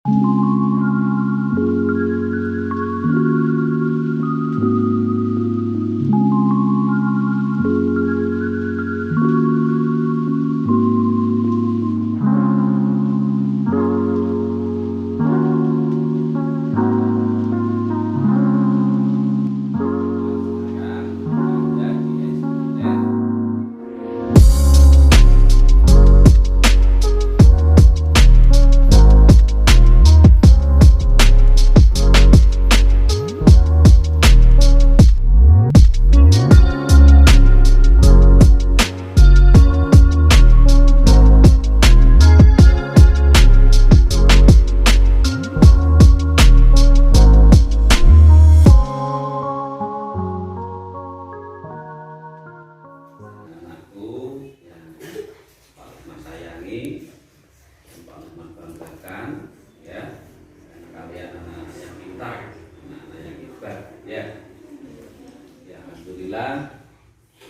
Alhamdulillah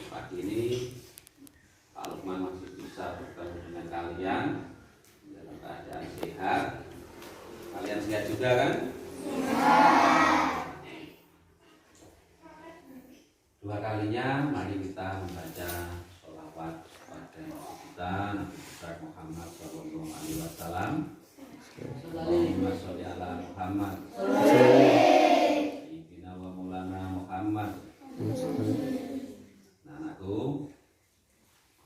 pagi ini Pak Lukman masih bisa bertemu dengan kalian dalam keadaan sehat. Kalian sehat juga kan? Dua kalinya mari kita membaca sholawat pada Nabi kita Nabi besar Muhammad Sallallahu Alaihi Wasallam. Allahumma sholli ala Muhammad Sayyidina wa Maulana Muhammad. Nah, anakku,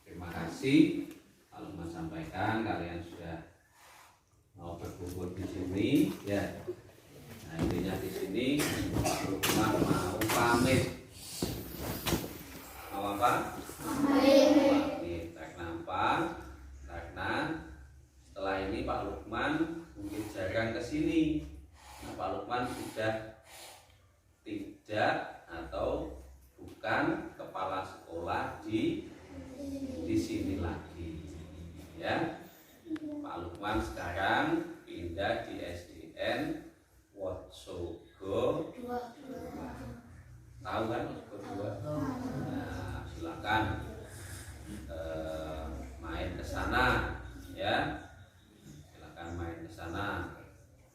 terima kasih kalau mau sampaikan kalian sudah mau berkumpul di sini, ya. Nah, intinya di sini Pak Lukman mau pamit. Mau apa? Pamit. Karena apa? Karena setelah ini Pak Lukman mungkin jarang ke sini. Nah, Pak Lukman sudah tidak atau bukan kepala sekolah di sini lagi, ya. Pak Lukman sekarang pindah di SDN Wosogo 2. Tahu kan Wosogo 2? Nah, silakan main ke sana, ya. Silakan main ke sana.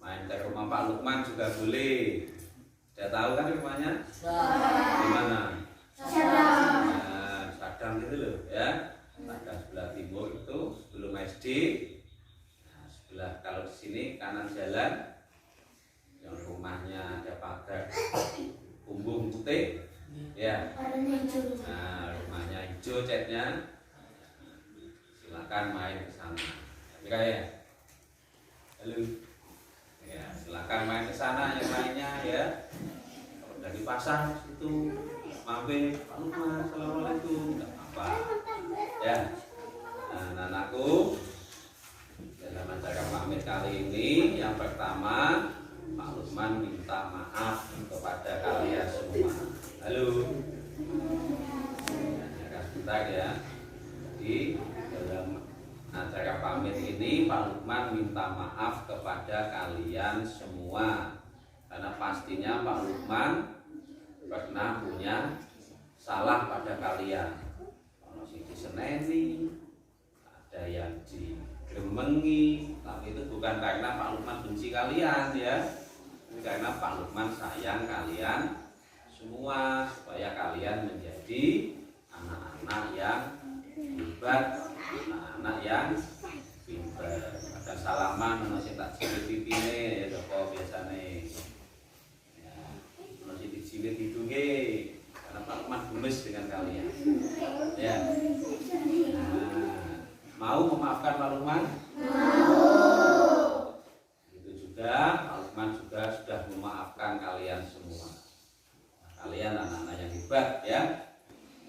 Main ke rumah Pak Lukman juga boleh. Sudah tahu kan rumahnya? Di mana? Sadang gitu loh, ya. Sadang sebelah timur itu sebelum SD. Nah, sebelah kalau di sini kanan jalan yang rumahnya ada pagar bumbung putih, ya. Nah, rumahnya hijau catnya. Silakan main ke sana. Tapi ya. Halo. Ya, silakan main ke sana yang lainnya, ya. Dari pasar itu mampir Pak Lukman, assalamualaikum, nggak apa-apa, ya. Nah, anakku, dalam acara pamit kali ini yang pertama Pak Lukman minta maaf kepada kalian semua. Halo, ya, sebentar ya. Jadi dalam acara pamit ini Pak Lukman minta maaf kepada kalian semua. Karena pastinya Pak Lukman pernah punya salah pada kalian. Kalau sing diseneni, ada yang digremengi, tapi itu bukan karena Pak Lukman benci kalian, ya. Ini karena Pak Lukman sayang kalian semua supaya kalian menjadi anak-anak yang hebat, anak-anak yang pintar. Ada salaman ono sing tak cilik pipine ya Joko biasane. Cilik hidungnya karena Pak Lukman gemes dengan kalian, ya. Nah, mau memaafkan Pak Lukman? Mau. Itu juga Pak Lukman juga sudah memaafkan kalian semua. Nah, kalian anak-anak yang hebat, ya.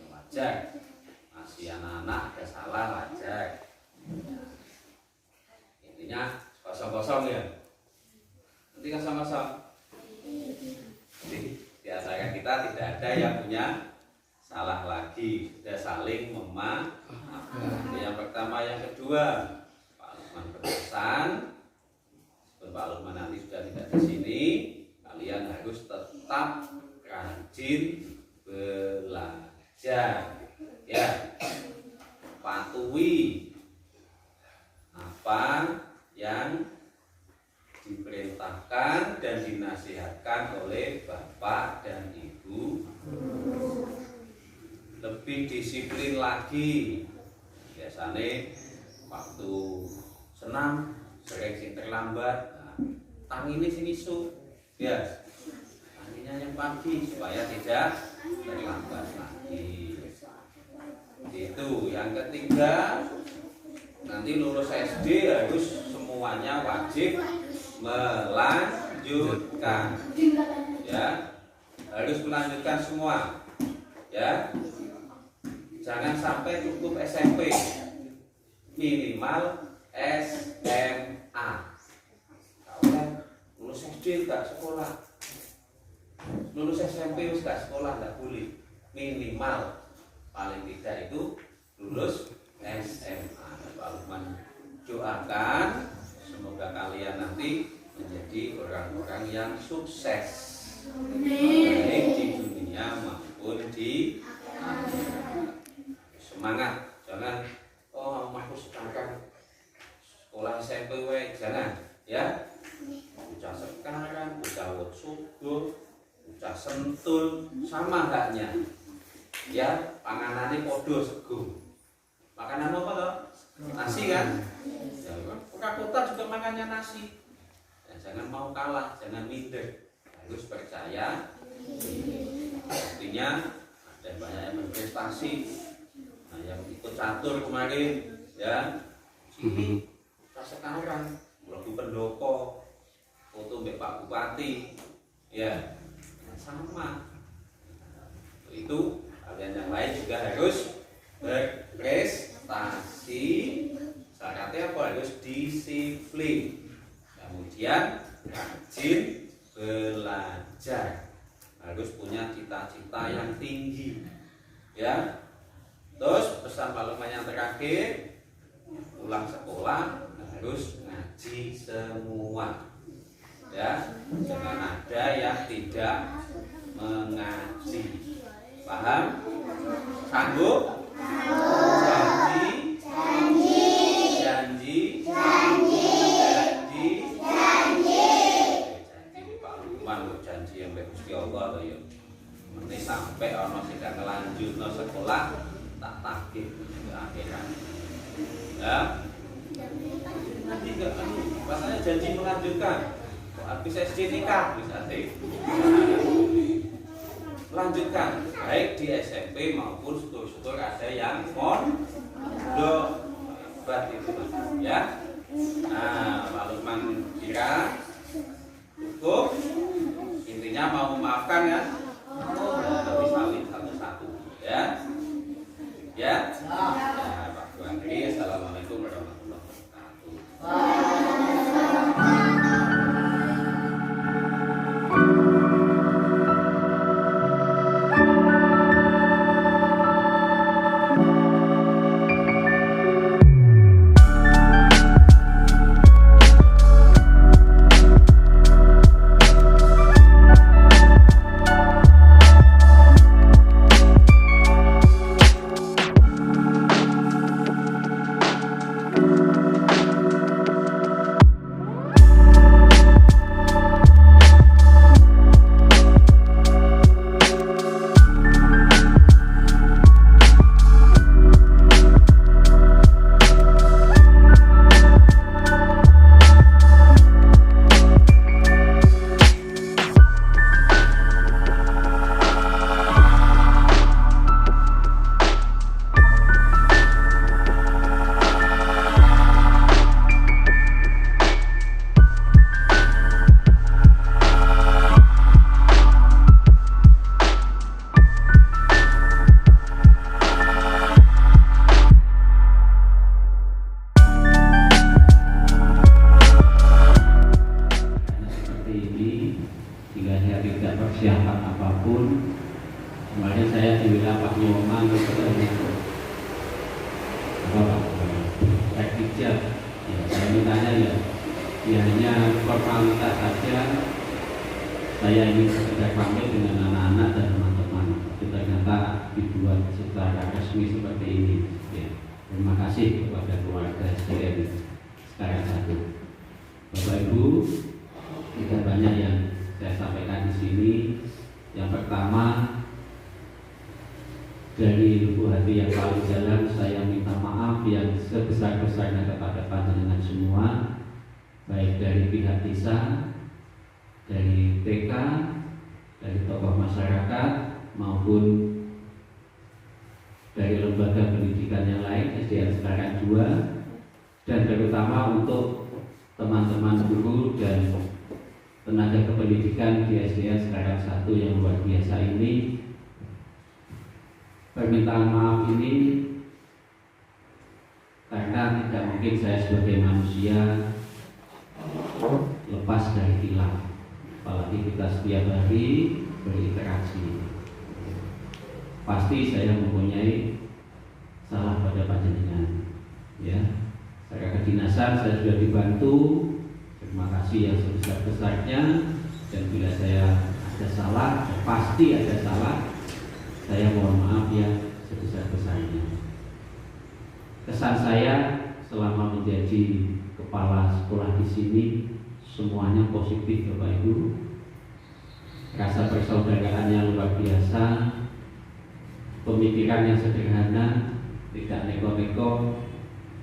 Wajar. Masih anak-anak ada salah, wajar. Intinya kosong-kosong, ya. Nanti kosong-kosong. Jadi di antara kita tidak ada yang punya salah lagi, sudah saling memaafkan. Yang pertama, yang kedua, Pak Lukman berpesan, sebelum Pak Lukman nanti sudah tidak di sini, kalian harus tetap rajin belajar, ya. Patuhi apa yang diperintahkan dan dinasihatkan oleh bapak dan ibu. Lebih disiplin lagi. Biasanya waktu senam sering sing terlambat. Nah, tangine sing isu. Ya. Tanginya yang pagi supaya tidak terlambat lagi. Itu yang ketiga, nanti lulus SD harus semuanya wajib melanjutkan, ya, harus melanjutkan semua, ya, jangan sampai cukup SMP, minimal SMA. Kalau lulus SD gak sekolah, lulus SMP harus gak sekolah, gak boleh, minimal paling tidak itu lulus SMA. Pak Lukman doakan semoga kalian nanti menjadi orang-orang yang sukses, baik di dunia maupun di akhirat. Semangat, jangan aku sekarang sekolah SMP jangan, ya. Bocah sekarang, bocah subuh, bocah sentul sama haknya, ya. Panganane podo sego. Makanan apa toh? Nasi kan? Ya, kota juga makannya nasi. Ya, jangan mau kalah, jangan minder. Harus percaya. Artinya ada banyak yang berprestasi. Nah, yang ikut catur kemarin, ya. Sini sekarang lagu pendoko, foto mbak Pak Bupati, ya, sama. Itu kalian yang lain juga harus berprestasi. Syaratnya apa? Harus disiplin, kemudian rajin belajar, harus punya cita-cita yang tinggi, ya. Terus pesan Pak Lukman yang terakhir, pulang sekolah harus ngaji semua, ya, jangan ada yang tidak mengaji. Paham? Sanggup? Janji? Janji? Pak Lukman lo janji yang Gusti Allah lo ya. Mene sampai ono sing ngelanjutno sekolah tak tagih ke akhirat. Ya. Nanti enggak rasanya janji melanjutkan. Kok habis SD nikah bisa sih. Lanjutkan baik di SMP maupun sekolah ada yang mondok, hebat itu, ya. Nah, Pak Lukman kira cukup. Intinya mau memaafkan ya. Tapi saling satu-satu, ya. Ya. Ya, Pak Buandri, assalamualaikum warahmatullahi wabarakatuh. Saya ingin sekedar pamit dengan anak-anak dan teman-teman. Ternyata dibuat secara resmi seperti ini. Ya. Terima kasih kepada keluarga SDN sekarang satu. Bapak Ibu, Dari lubuk hati yang paling dalam saya minta maaf yang sebesar-besarnya kepada panjenengan semua, baik dari pihak desa, dari TK, dari tokoh masyarakat maupun dari lembaga pendidikan yang lain, SDN Sekarang 2, dan terutama untuk teman-teman guru dan tenaga kependidikan di SDN Sekarang 1 yang luar biasa ini. Permintaan maaf ini karena tidak mungkin saya sebagai manusia lepas dari hilang, apalagi kita setiap hari berinteraksi. Pasti saya mempunyai salah pada panjenengan, ya. Secara kedinasan saya sudah dibantu, terima kasih yang sebesar-besarnya. Dan bila saya ada salah, pasti ada salah, saya mohon maaf yang sebesar-besarnya. Kesan saya selama menjadi kepala sekolah di sini semuanya positif, Bapak Ibu. Rasa persaudaraan yang luar biasa, pemikiran yang sederhana, tidak neko-neko,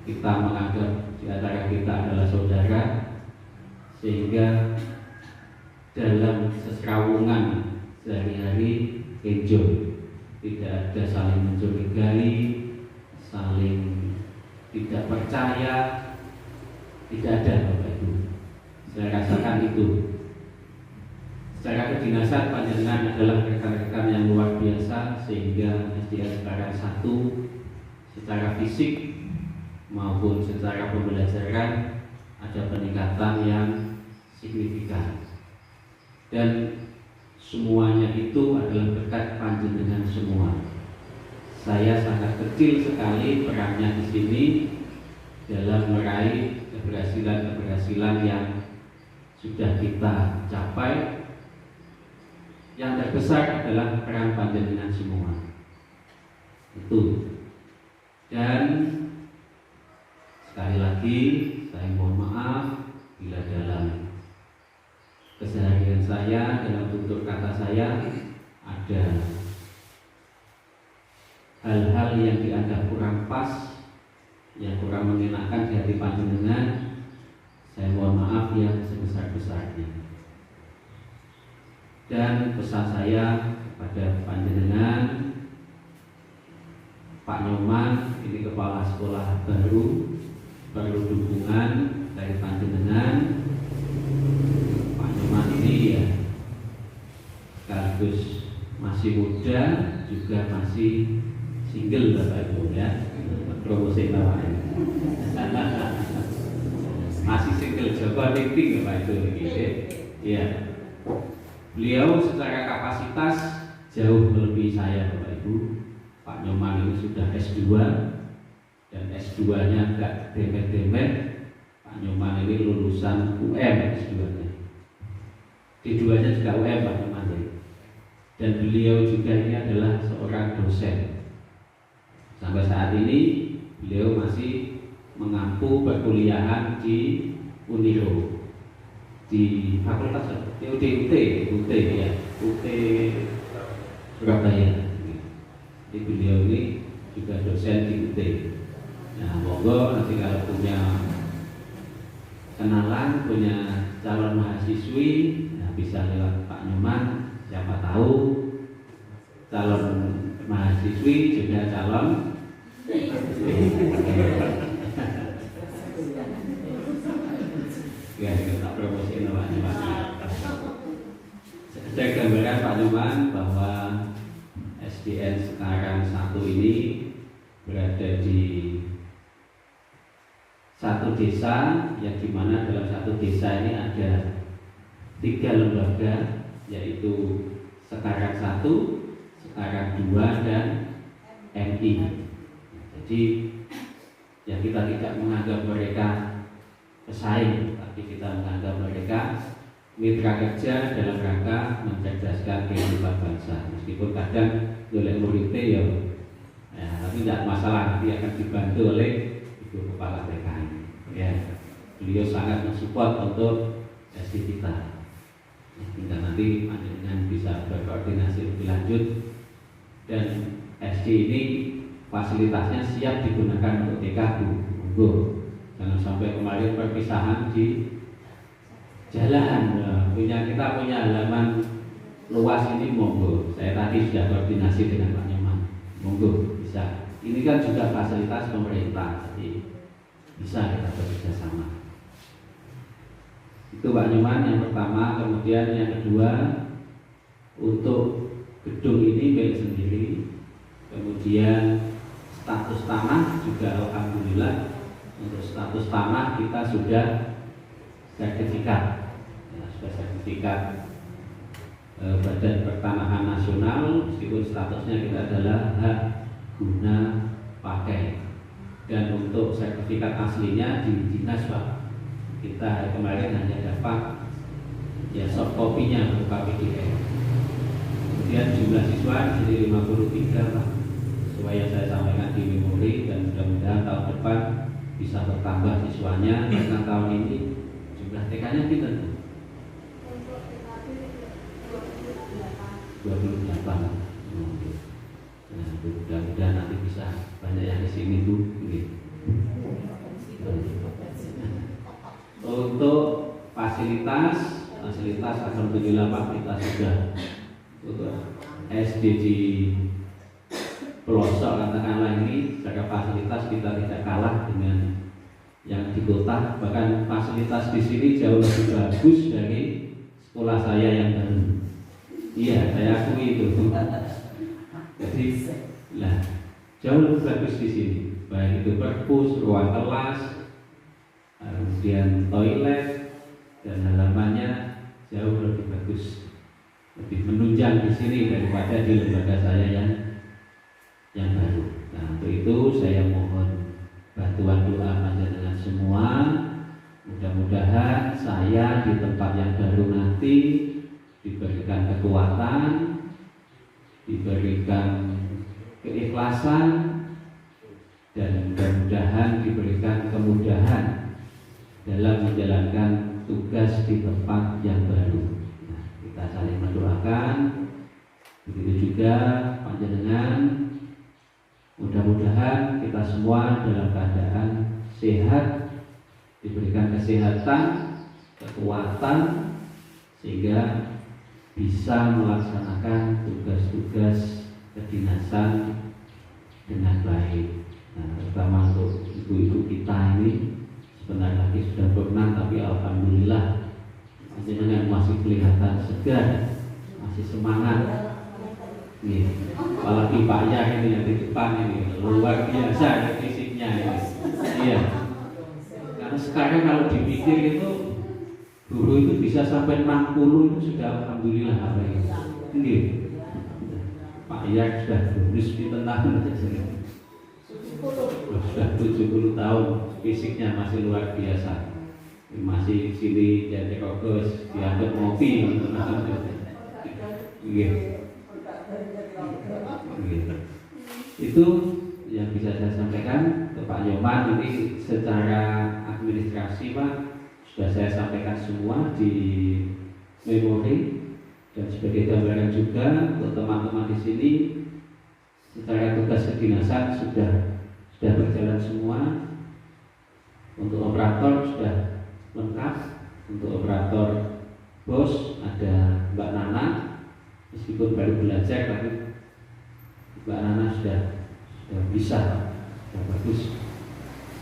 kita menganggap di antara kita adalah saudara, sehingga dalam seserawungan sehari-hari enjoy. Tidak ada saling mencurigai, saling tidak percaya, tidak ada, Bapak Ibu. Saya rasakan itu. Secara kedinasan panjenengan adalah rekan-rekan yang luar biasa, sehingga SDN Sekarang 1 secara fisik maupun secara pembelajaran ada peningkatan yang signifikan. Dan semuanya itu adalah berkat panjenengan semua. Saya sangat kecil sekali perannya di sini dalam meraih keberhasilan-keberhasilan yang sudah kita capai. Yang terbesar adalah peran panjenengan semua. Itu. Dan sekali lagi saya mohon maaf bila dalam keseharian saya, dalam tutur kata saya ada hal-hal yang dianggap kurang pas, yang kurang mengenakan di hati panjenengan. Saya mohon maaf yang sebesar-besarnya. Dan pesan saya kepada panjenengan, Pak Nyoman, ini kepala sekolah baru, perlu dukungan dari panjenengan. Pak Nyoman ini ya sekaligus masih muda, juga masih single, Bapak Ibu, ya. Promosi tawaran. Masih single, Joko Tingting, Bapak Ibu, gitu. Ya. Beliau secara kapasitas jauh melebihi saya, Bapak Ibu. Pak Nyoman ini sudah S2 dan S2-nya enggak demet-demet. Pak Nyoman ini lulusan UM S2-nya. D2-nya juga UM, Pak Nyoman. Dan beliau juga ini adalah seorang dosen. Sampai saat ini beliau masih mengampu perkuliahan di Uniro, di Fakultas UT ya, UT Surabaya. Jadi beliau ini juga dosen di UT. Nah, monggo nanti kalau punya kenalan, punya calon mahasiswi, nah bisa lewat Pak Nyoman. Siapa tahu calon mahasiswi juga calon ya, kita promosiin Pak Nyoman. Saya gambarkan Pak Nyoman bahwa SDN Sekarang 1 ini berada di satu desa, yang dimana dalam satu desa ini ada 3 lembaga, yaitu Sekarang 1, Sekarang 2, dan MI. Jadi ya kita tidak menganggap mereka pesaing, tapi kita menganggap mereka mitra kerja dalam rangka mencerdaskan kehidupan bangsa. Meskipun kadang oleh murid ya, tapi tidak masalah, nanti akan dibantu oleh Ibu Kepala TK. Ya, beliau sangat mensupport untuk SD kita. Hingga nanti panjenengan bisa berkoordinasi lebih lanjut, dan SD ini fasilitasnya siap digunakan untuk TK Bu. Monggo. Jangan sampai kemarin perpisahan di jalan. Nah, kita punya halaman luas ini, monggo. Saya tadi sudah koordinasi dengan Pak Nyoman. Monggo bisa. Ini kan juga fasilitas pemerintah, jadi bisa kita bekerja sama. Itu Pak Nyoman yang pertama. Kemudian yang kedua, untuk gedung ini milik sendiri. Kemudian status tanah juga alhamdulillah, untuk status tanah kita sudah sertifikat, ya, sudah sertifikat Badan Pertanahan Nasional, meskipun statusnya kita adalah hak guna pakai. Dan untuk sertifikat aslinya di dinas Pak, kita kemarin hanya dapat ya soft copy-nya berupa PDF. Kemudian jumlah siswa jadi 53 Pak, sesuai yang saya sampaikan di memori, dan mudah-mudahan tahun depan bisa bertambah siswanya. Karena tahun ini jumlah TK-nya kita 28. Nah, mudah-mudahan nanti bisa banyak yang di sini Bu. Untuk fasilitas alhamdulillah Pak, kita sudah untuk SD di pelosok katakanlah ini secara fasilitas kita tidak kalah dengan yang di kota. Bahkan fasilitas di sini jauh lebih bagus dari sekolah saya yang baru. Iya, saya akui itu. Jadi, lah jauh lebih bagus di sini. Baik itu perpus, ruang kelas, kemudian toilet, dan halamannya jauh lebih bagus, lebih menunjang di sini daripada di lembaga saya yang baru. Nah, untuk itu saya mohon bantuan doa panjenengan semua. Mudah-mudahan saya di tempat yang baru nanti diberikan kekuatan, diberikan keikhlasan, dan mudah-mudahan diberikan kemudahan dalam menjalankan tugas di tempat yang baru. Nah, kita saling mendoakan. Begitu juga panjenengan, mudah-mudahan kita semua dalam keadaan sehat, diberikan kesehatan, kekuatan, sehingga bisa melaksanakan tugas-tugas kedinasan dengan baik. Nah, terutama untuk ibu-ibu kita ini sebentar lagi sudah berenang, tapi alhamdulillah panjenengan masih kelihatan segar, masih semangat. Nih, apalagi Pak Yah ini yang di depan ini luar biasa fisiknya ini. Iya. Karena sekarang kalau dipikir itu guru itu bisa sampai 60 itu sudah alhamdulillah apa ini. Pak Yah sudah lulus di tentang sudah 70 tahun, fisiknya masih luar biasa. Masih sini jadi kokos, dianggap ngopi. Iya. Itu yang bisa saya sampaikan ke Pak Nyoman. Ini secara administrasi Pak sudah saya sampaikan semua di memori, dan sebagai gambaran juga untuk teman-teman di sini secara tugas kedinasan sudah berjalan semua. Untuk operator sudah lengkap. Untuk operator bos ada Mbak Nana, meskipun baru belajar tapi Mbak Nana sudah bisa, sudah bagus.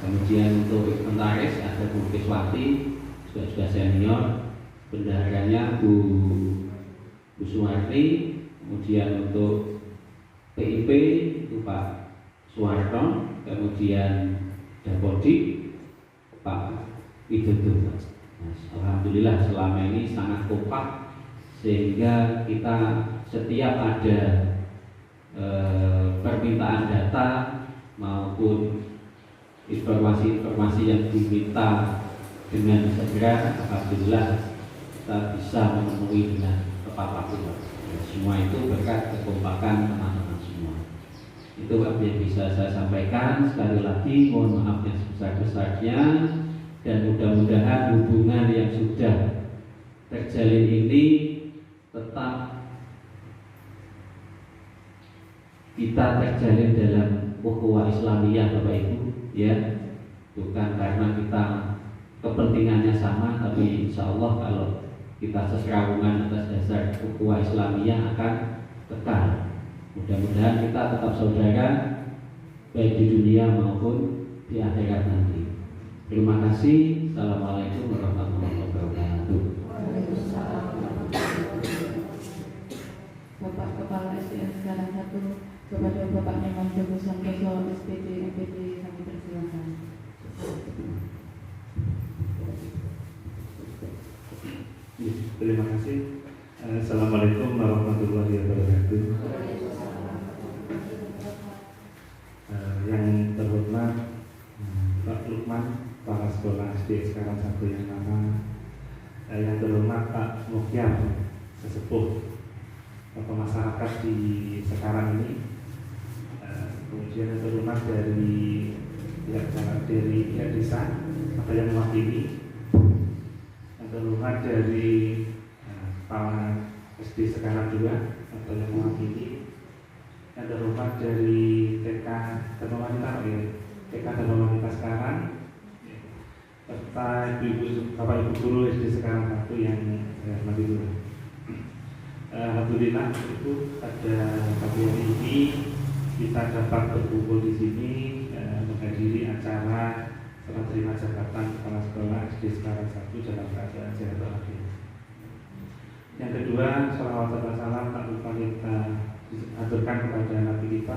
Kemudian untuk inventaris ada Bu Kiswati, sudah senior. Bendaharanya Bu Suwarti. Kemudian untuk PIP itu Pak Suwarto. Kemudian Dapodik Pak Widodo. Alhamdulillah selama ini sangat kompak, sehingga kita setiap ada permintaan data maupun informasi-informasi yang diminta dengan segera, alhamdulillah kita bisa memenuhi dengan tepat waktu. Semua itu berkat kekompakan teman-teman semua. Itu yang bisa saya sampaikan. Sekali lagi mohon maaf yang sebesar-besarnya, dan mudah-mudahan hubungan yang sudah terjalin ini tetap kita terjalin dalam ukhuwah Islamiyah Bapak Ibu, ya. Bukan karena kita kepentingannya sama, tapi insya Allah kalau kita seserawungan atas dasar ukhuwah Islamiyah akan kekal. Mudah-mudahan kita tetap saudara baik di dunia maupun di akhirat nanti. Terima kasih. Assalamualaikum warahmatullahi wabarakatuh. Bapak Kepala SDN sekarang 1 kepada Bapak Nyoman Joko Santoso SPD MPD kami persilakan. Terima kasih. Assalamualaikum warahmatullahi wabarakatuh. Yang terhormat Pak Lukman, Kepala Sekolah SD sekarang 1 yang lama, yang terhormat Pak Mukyar, sesepuh atau masyarakat di sekarang ini, kemudian yang terhormat dari pihak desa atau yang mewakili, yang terhormat dari Kepala SD sekarang juga atau yang mewakili, yang terhormat dari TK Dharma Wanita, TK Dharma Wanita sekarang, serta ibu-ibu, bapak ibu guru SD sekarang 1 yang saya hormati dulu. Alhamdulillah itu pada pagi hari ini kita dapat berkumpul di sini menghadiri acara serah terima jabatan kepala sekolah SD sekarang 1 dalam keadaan sehat walafiat. Yang kedua, shalawat serta salam tak lupa kita aturkan kepada Nabi kita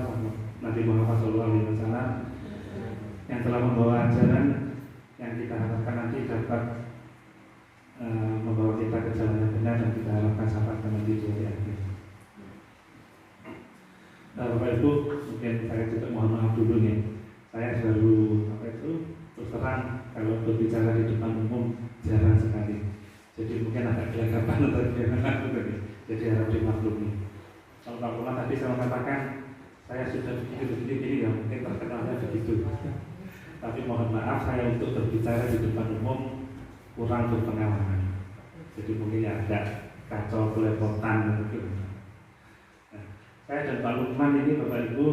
Nabi Muhammad SAW yang telah membawa ajaran yang kita harapkan nanti dapat membawa kita ke jalan yang benar dan kita harapkan sampai nanti di akhir. Bapak Ibu, mungkin saya juga mohon maaf dulu nih. Saya baru terus terang kalau berbicara di depan umum jarang sekali. Jadi mungkin agak gelagapan atau gimana gitu. Jadi harap dimaklumi. Kalau Pak Purna tadi saya mengatakan saya sudah begini ya mungkin terkenalnya begitu. Tapi mohon maaf saya untuk berbicara di depan umum kurang berpengalaman. Jadi mungkin agak kacau kelepotan gitu. Nah, saya dan Pak Lukman ini Bapak Ibu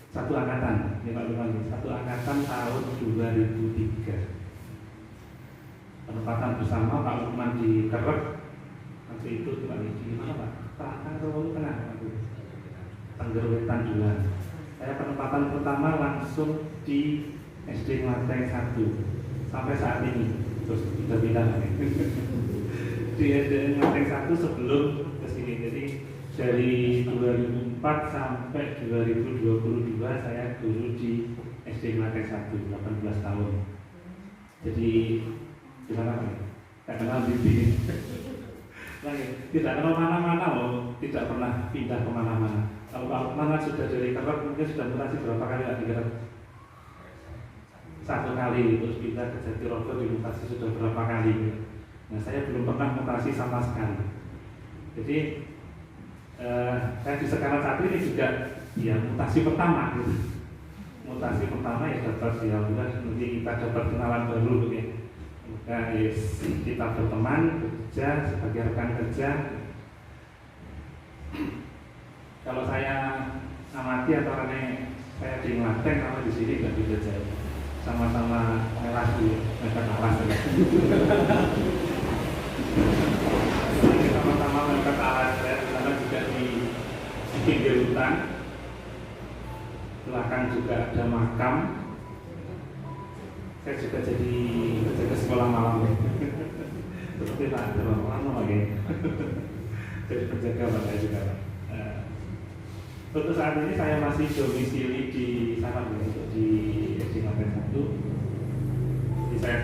satu angkatan. Ini Pak Lukman ini satu angkatan tahun 2003. Penempatan bersama Pak Lukman di Kerep. Nanti itu di mana Pak? Tengah. Tenggerwetan 2. Saya penempatan pertama langsung di SD Nglateng 1 sampai saat ini, terus sudah pindah lagi di SD Nglateng 1 sebelum kesini. Jadi dari 2004 sampai 2022 saya guru di SD Nglateng 1 18 tahun. Jadi gimana Pak? Tidak kenal bibi lagi, tidak kenal mana-mana loh, tidak pernah pindah kemana-mana. Kalau Pak Lukman sudah dari Kerep mungkin sudah mutasi berapa kali di Kerep? 1 kali, terus pindah ke Jatirogo dimutasi sudah berapa kali. Nah saya belum pernah mutasi sama sekali. Jadi saya di sekarang saat ini juga ya mutasi pertama gitu. Mutasi pertama ya dapat ya nanti kita dapat kenalan baru ya. Nah, yes, kita berteman, bekerja sebagai rekan kerja. Kalau saya amati atau saya di Nglateng sama di sini nggak beda jauh. Sama-sama melas ya, mereka alas ya. Sama-sama mereka alas ya, karena juga di pinggir hutan. Belakang juga ada makam. Saya juga jadi penjaga sekolah malam ya. Seperti Pak lama ya. Jadi penjaga Pak saya juga Pak. Untuk saat ini saya masih domisili di sana di SD Nglateng 1. Jadi saya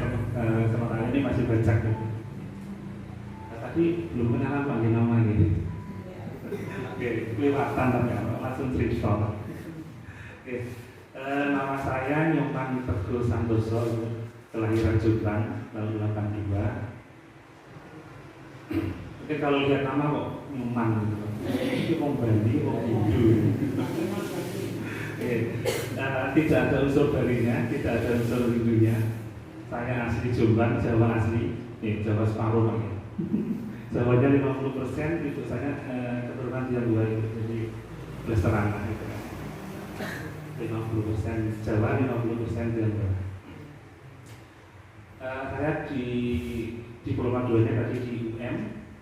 sementara ini masih bacak. Nah, tadi belum kenalan Pak nama gitu. Oke, kelewatan tapi langsung cerita. Oke, nama saya Nyoman Teguh Santoso, kelahiran Jombang tahun 82. Oke, kalau lihat nama kok Nyoman gitu. Itu mau Bali, mau Hindu. Tidak ada unsur Balinya, tidak ada unsur Hindunya. Saya asli Jombang, Jawa asli, Jawa separuh ya. Jawanya 50%, itu saya keturunan Tionghoa, jadi Blasteran gitu. 50% Jawa, 50% Jawa. Saya di diploma 2-nya tadi di UM,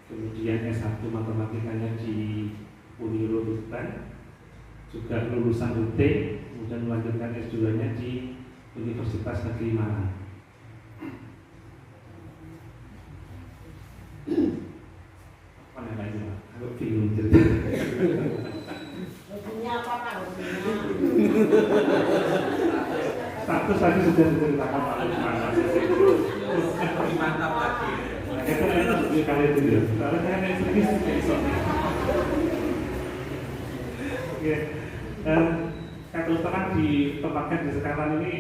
kemudian S1 matematikanya di Uniro Tuban, juga lulusan UT, kemudian melanjutkan S2-nya di Universitas Negeri Malang. Apa namanya itu? Aku bingung cerita. Hobinya apa Pak? Hobinya? Status tadi sudah diceritakan Pak Lukman. Lebih mantap lagi. Itu enak lebih kali itu ya. Soalnya saya naik serius kayak soalnya. Oke. Saya terus terang ditempatkan di sekarang ini,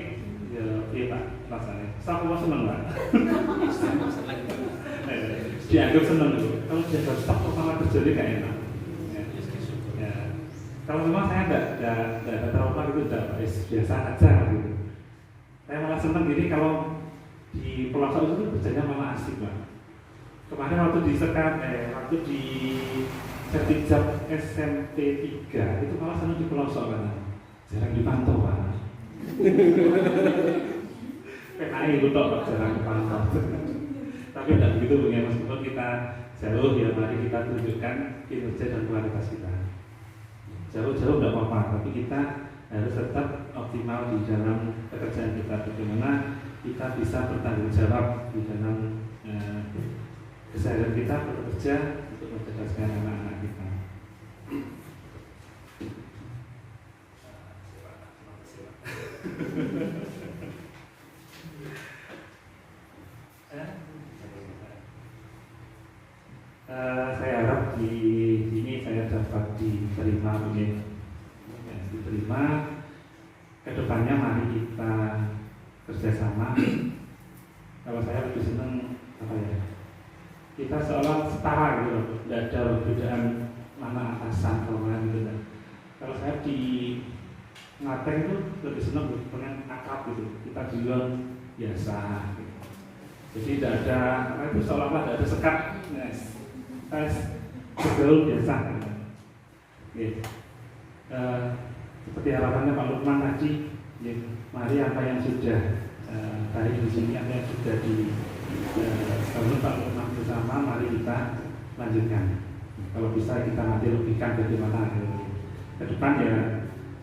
ya iya Pak rasanya. Sama seneng Pak. Senang. Dianggap seneng dulu. Kalau jaga stok pertama terjadi gak enak. Ya. Kalau memang saya tidak ada trauma itu tidak biasa aja gitu. Saya malah seneng gini kalau di pelosok itu kerjanya malah asik Pak. Kemarin waktu di waktu di Sertijab SMP 3 itu malah seneng di pelosok kan. Jarang dipantau Pak. PKI itu tok jarang dipantau. Tapi tidak begitu ya, meskipun kita jauh ya, mari kita tunjukkan kinerja dan kualitas kita. Jauh-jauh tidak apa-apa, tapi kita harus tetap optimal di dalam pekerjaan kita. Bagaimana kita bisa bertanggung jawab di dalam keseharian kita bekerja untuk mencerdaskan anak-anak kita. Saya harap di sini saya dapat diterima, kedepannya mari kita kerjasama. Kalau saya lebih senang apa ya, kita seolah setara gitu loh, tidak ada perbedaan mana atasan kalau mana gitu kan. Kalau saya di Ngateng itu lebih senang dengan akrab gitu, kita bilang biasa gitu. Jadi tidak ada, karena itu seolah-olah tidak ada sekat, tes bergaul biasa gitu. Oke. Seperti harapannya Pak Lukman tadi, ya, mari apa yang sudah tadi di sini, apa yang sudah dibangun Pak Lukman bersama, mari kita lanjutkan. Kalau bisa kita nanti lebihkan bagaimana ke depan ya.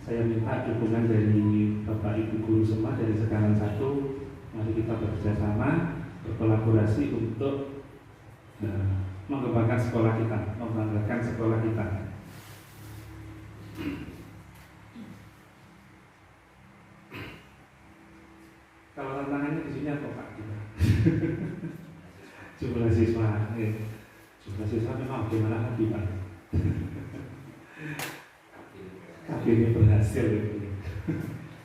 Saya minta dukungan dari Bapak Ibu guru semua dari Sekarang 1, mari kita bekerja sama, berkolaborasi untuk mengembangkan sekolah kita, membanggakan sekolah kita. Kalau tantangannya di sini apa Pak? Jumlah siswa, jumlah siswa memang bagaimana lagi Pak? Tapi ini berhasil gitu.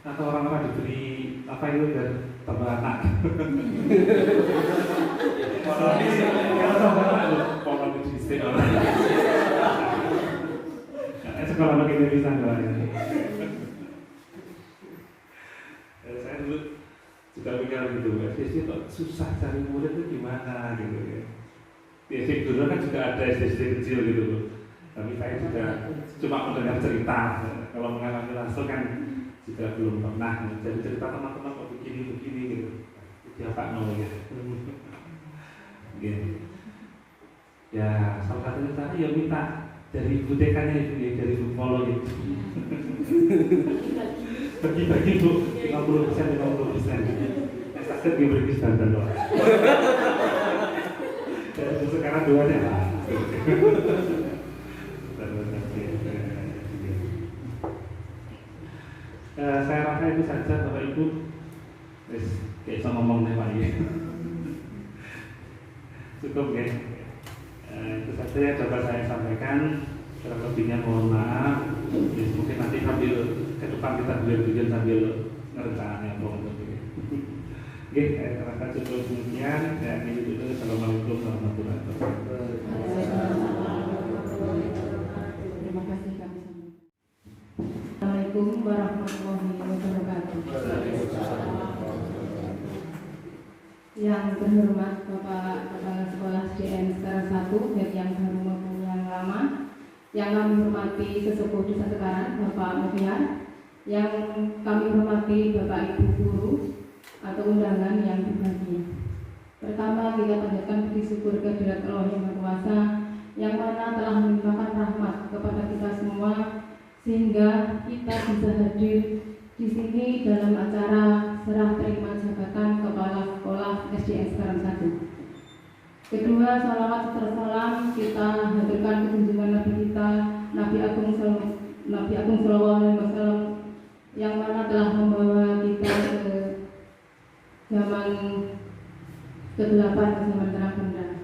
Atau orang-orang diberi apa itu dan tambah anak. Kalau tambah anak, pola logistik orang. Sekolah makin bisa nggak? Saya dulu juga pikir gitu, SDC kok susah cari murid itu gimana gitu ya. Di SD dulu kan juga ada SDC kecil gitu loh. Tapi saya juga cuma mendengar cerita, kalau mengalami langsung kan juga belum pernah. Jadi cerita teman-teman kok begini gitu. Siapa mau ya? Gitu. Ya salah satu tadi yang minta dari butekannya itu ya, dari Bu Polo itu. Bagi-bagi Bu, 50%. Yang sakit diberi standar doang. Dan sekarang 2 ya. Saya rasa itu saja Bapak Ibu. Kayak bisa ngomong nih Pak ya. Cukup ya. Itu saja yang coba saya sampaikan. Kurang lebihnya mohon maaf. Ya, mungkin nanti sambil ke depan kita belajar sambil ngerencanain apa untuk ini. Oke, saya rasa cukup demikian. Saya akhiri dulu. Assalamualaikum warahmatullahi wabarakatuh. Terima kasih kami sampaikan. Assalamualaikum warahmatullahi wabarakatuh. Yang terhormat Bapak Kepala Sekolah SDN Sekarang 1, baik yang baru maupun yang lama, yang kami hormati sesepuh Desa Sekarang Bapak Mufiar, yang kami hormati Bapak Ibu guru atau undangan yang berbahagia. Pertama, kita panjatkan puji syukur kehadirat Allah yang Maha Kuasa yang mana telah melimpahkan rahmat kepada kita semua sehingga kita bisa hadir di sini dalam acara serah terima jabatan Kepala Sekolah SDN Sekarang 1. Kedua, salawat serta salam kita haturkan ke junjungan Nabi kita Nabi Agung Sallallahu Alaihi Wasallam yang mana telah membawa kita ke zaman ke-8 ke zaman terang benderang.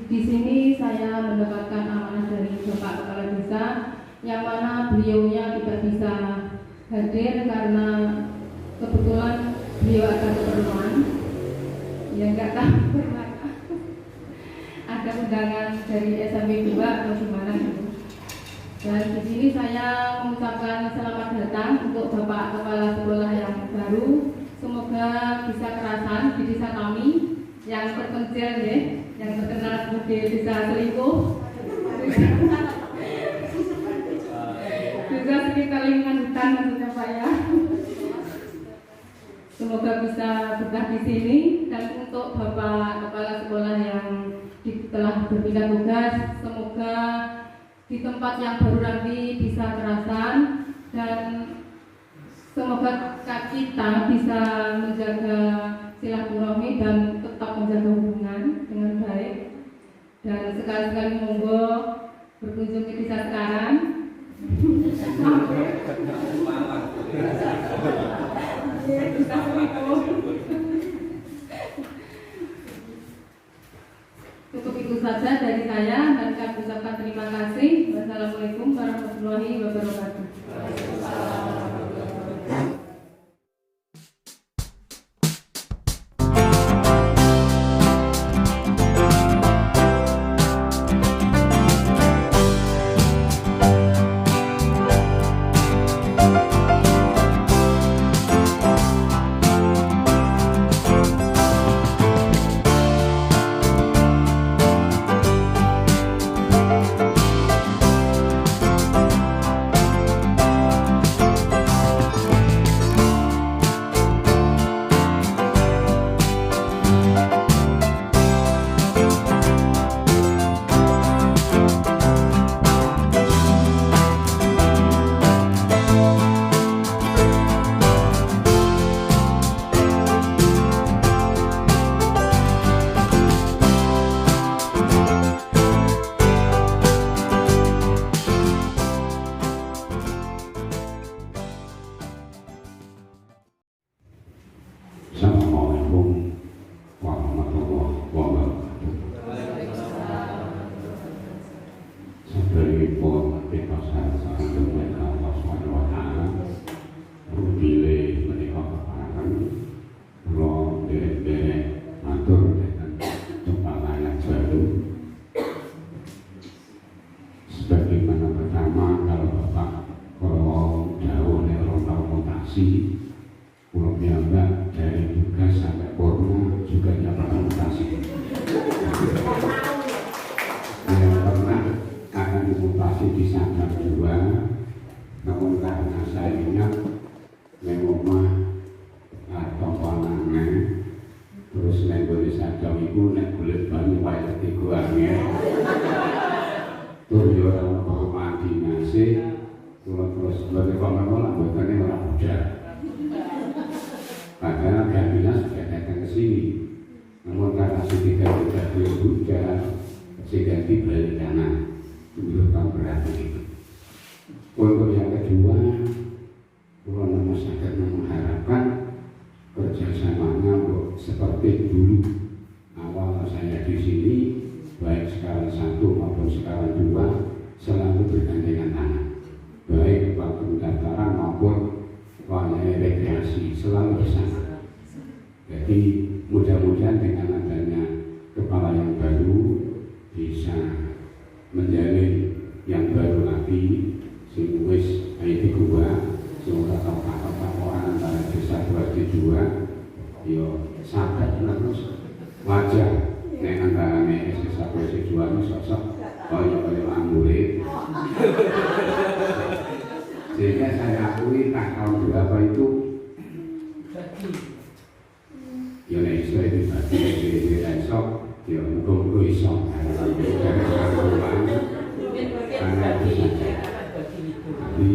Di sini saya mendapatkan amanah dari Bapak Kepala Desa yang mana beliaunya tidak bisa hadir karena kebetulan beliau ada keperluan. Ya enggak tahu ada undangan dari SMP 2 atau gimana gitu. Dan di sini saya mengucapkan selamat datang untuk Bapak Kepala Sekolah yang baru. Semoga bisa kerasan di desa kami yang terpencil ya, yang terkenal sebagai desa selingkuh. Juga sekitar lingkungan hutan maksudnya Pak ya. Semoga bisa betah di sini. Dan untuk Bapak Kepala Sekolah yang telah berpindah tugas, semoga di tempat yang baru nanti bisa kerasan dan semoga kita bisa menjaga silaturahmi dan tetap menjaga hubungan dengan baik. Dan sekali-sekali monggo berkunjung ke desa sekarang. Cukup itu saja dari saya dan kami ucapkan terima kasih. Wassalamualaikum warahmatullahi wabarakatuh. Assalamualaikum warahmatullahi wabarakatuh. Saderengipun kita sareng dengan Allah Subhanahu wa taala. Rupile menika keparengan kula derek-derek matur dhateng Kepala Jalu. Sebagaimana pertama kalau Bapak kalau jauh nek ora mutasi pulau piyambak dari tugas sampai purna juga nyampaikan mutasi. Yang pernah akan dimutasi di Sagam 2, namun karena saya ingat memang atau panangnya terus nego di Sagam itu nek kulit banyu wae tiguange. Tur yo ora menghormati nasi, terus sebagai pemain bukannya orang muda. Padahal Gamila sudah datang ke sini, namun karena tidak hujan sehingga dibalik kanan belum tahu berarti itu. Untuk yang kedua, Pulau Nama sangat mengharapkan kerjasamanya seperti dulu awal saya di sini, baik sekarang 1 maupun sekarang 2 selalu bergandengan tangan, baik waktu pendaftaran maupun waktu rekreasi selalu bersama. Jadi mudah-mudahan dengan adanya kepala yang baru bisa menjalin yang baru lagi sing wis IT gua sing ora tau orang antara desa 2 yo saged terus wajah nek antarane desa 2 sosok kaya anggure sehingga saya kuwi tak tahun berapa itu ya nek iso iki dadi esok ya muga-muga iso jadi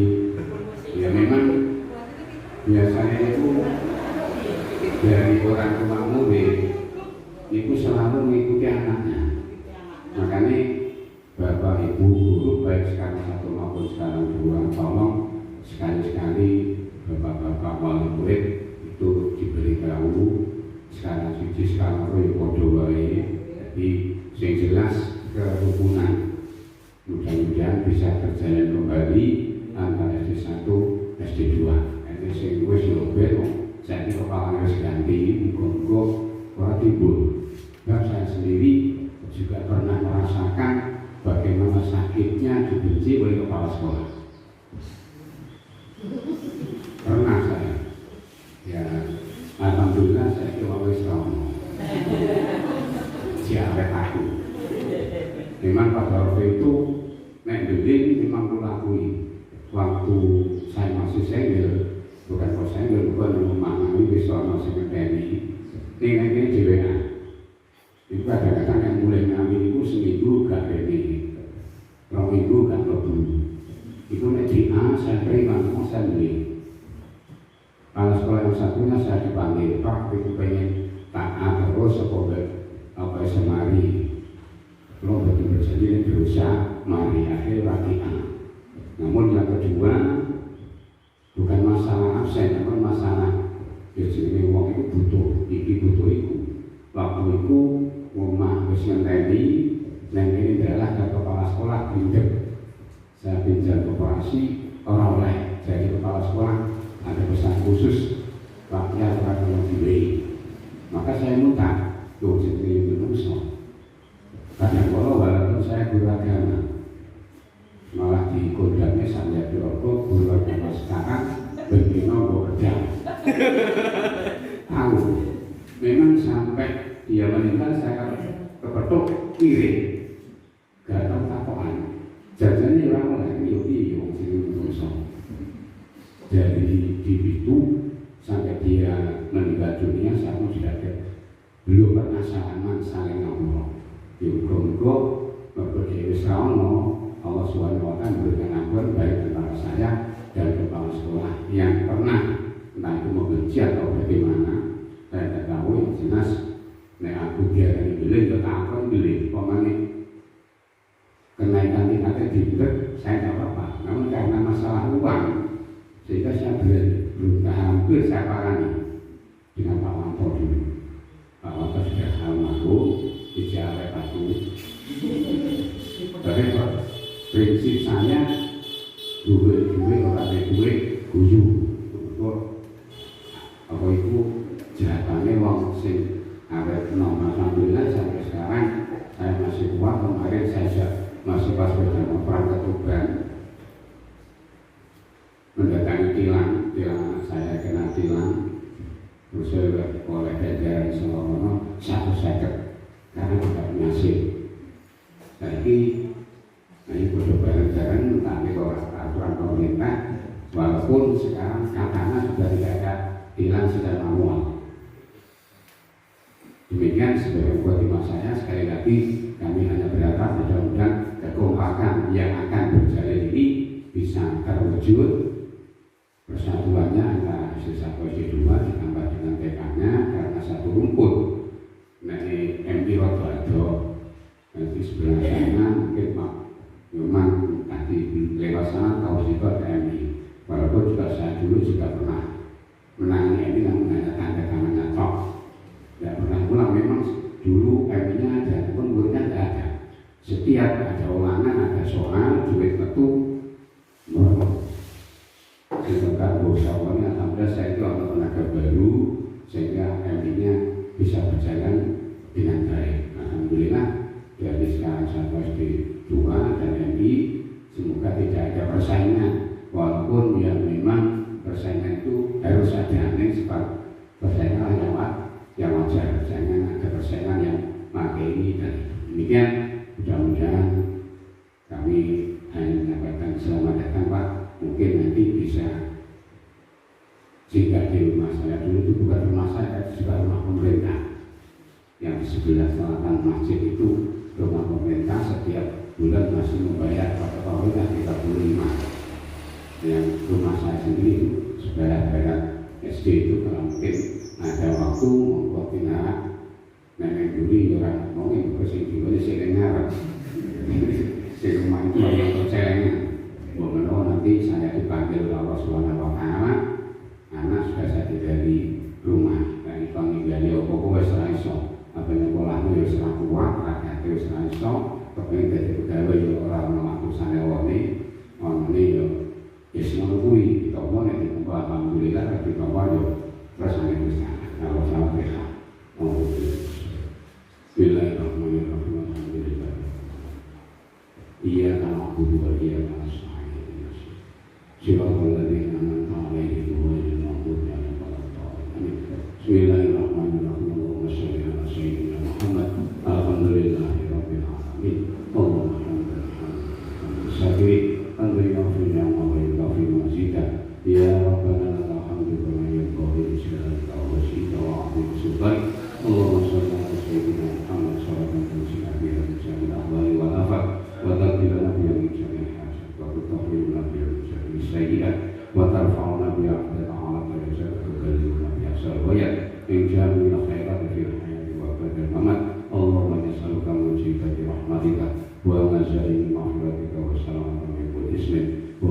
ya memang biasanya itu dari orang tua murid itu selalu mengikuti anaknya. Makanya Bapak Ibu guru baik sekarang 1 maupun sekarang 2 tolong sekali-sekali Bapak-bapak wali murid itu diberitahu sekarang suci sekarang royo podo wae. Jadi yang jelas kerukunan mudah-mudahan bisa berjalan kembali antara SD1 SD2. Ini sing wis lobet saiki kepala wis ganti muga-muga ora timbul. Dan saya sendiri juga pernah merasakan bagaimana sakitnya dibenci oleh kepala sekolah. Pernah saya. Ya, alhamdulillah saya cuma wis rono. Siapa aku? Memang pada waktu itu nek bimbing memang kulakui. Waktu saya masih single, bukan kok single, bukan memahami bisa masih ngenteni. Ini DWA. Itu kadang-kadang yang mulai ngami itu seminggu gak ini, 2 minggu gak lebu. Itu nek di A saya terima, saya beli. Kalau sekolah yang satunya saya dipanggil, Pak, itu pengen taat terus apa semari. Kalau betul berjanji berusaha mari akhir lagi A. Namun yang kedua bukan masalah absen, namun masalah jadi wong itu butuh, iki butuh itu. Waktu itu rumah wis ngenteni, nang ini adalah ke kepala sekolah pinjam. Saya pinjam koperasi orang oleh jadi kepala sekolah ada pesan khusus rakyat orang diwe. Maka saya minta tuh jadi manusia. Karena kalau walaupun saya guru agama malah di kodamnya saya dirokok guru agama sekarang berbina bekerja. Tahu memang sampai dia meninggal saya kepetuk kiri gak tahu takokan jajannya orang lain yogi yang sini manusia. Jadi di situ sampai dia meninggal dunia saya pun belum pernah saling ngomong. Muga-muga berdewi saono Allah SWT memberikan ampun baik kepada saya dan kepala sekolah yang pernah entah itu membenci atau bagaimana saya tidak tahu. Yang jelas nek aku diarani beli ya tak akan beli pemane kenaikan tingkatnya dibuat saya tidak apa-apa. Namun karena masalah uang sehingga saya belum hampir saya parani dengan Pak Wanto dulu. Pak Wanto sudah almarhum bicara batu. Tapi prinsip saya duit orang duit guyu. Apa itu jahatannya wong sing awet nom. Alhamdulillah sampai sekarang saya masih kuat. Kemarin saya masih pas bersama perang ketuban mendatangi tilang saya kena tilang. Terus saya oleh jajaran Solomono 150 karena tidak punya SIM. Jadi ini bodoh bareng-bareng tapi kalau aturan pemerintah walaupun sekarang katanya sudah tidak ada tilang secara manual. Demikian sebagai khotbah saya, sekali lagi kami hanya berharap mudah-mudahan kekompakan yang akan berjalan ini bisa terwujud. Persatuannya antara SD1 SD2 ditambah dengan TK-nya karena satu rumput. Nah, MP waktu ada nanti sebelah sana mungkin Pak Nyoman tadi lewat sana tahu situ ada MP. Walaupun juga saya dulu juga pernah menangani MP namun hanya tanda tangannya tok. Tidak pernah pulang. Memang dulu MP-nya ada, pun muridnya tidak ada. Setiap ada ulangan, ada soal, duit metu, sehingga usahawannya alhamdulillah saya itu ada tenaga baru sehingga MP-nya bisa berjalan dengan baik. Alhamdulillah dari sekarang 1 SD2 dan MI semoga tidak ada persaingan, walaupun ya memang persaingan itu harus ada sebab persaingan yang wajar, persaingan ada persaingan yang pakai ini dan demikian. Mudah-mudahan kami hanya menyampaikan selamat datang Pak, mungkin nanti bisa Jika di rumah saya dulu itu bukan rumah saya, itu juga rumah pemerintah. Yang di sebelah selatan masjid itu rumah pemerintah, setiap bulan masih membayar pada pemerintah 35. Yang rumah saya sendiri sebelah barat SD itu kalau mungkin ada waktu membuat pindah nenek duri orang ngomongin bersih juga di sini ngarep. Di rumah itu yang percayanya, bahwa nanti saya dipanggil Allah Subhanahu Wa Taala, karena sudah saya tinggali rumah dan panggil gali opo-opo wis ora iso, apa nyolahmu ya ora kuat, rakyat wis ora iso, kepengin dadi pegawai ya ora ono atusane wone, ngene ya wis ngono kuwi, ditopo nek ditopo alhamdulillah, ditopo yo rasane wis kalau sampai oh Bismillahirrahmanirrahim. Alhamdulillah. Iya kana aku dua iya kana saya. Siratal ladzina an'amta 'alaihim ghairil maghdubi 'alaihim waladdallin. Bismillahirrahmanirrahim. Allahumma shalli 'ala sayyidina Muhammad. Alhamdulillahirabbil alamin. Allahumma hamdan syakir. Alhamdulillah wa bihamdihi mazida. Ya rabbana lakal hamdu kama yanbaghi li jalali wajhika wa 'azimi sultanik. Allahumma shalli 'ala sayyidina Muhammad sallallahu alaihi wa sallam min jamil ahwali wal afat wa taqbilana bi jamil hajat wa tutahhiruna bi jamil sayyi'at wa tarfa'una bi a'la ta'ala darajat wa tuballighuna bi asal wayat min jamil khairat fil hayati wa badal mamat. Allahumma nas'aluka mujibati rahmatika wa nazarin maghfiratika wa salamatan min kulli ismin wa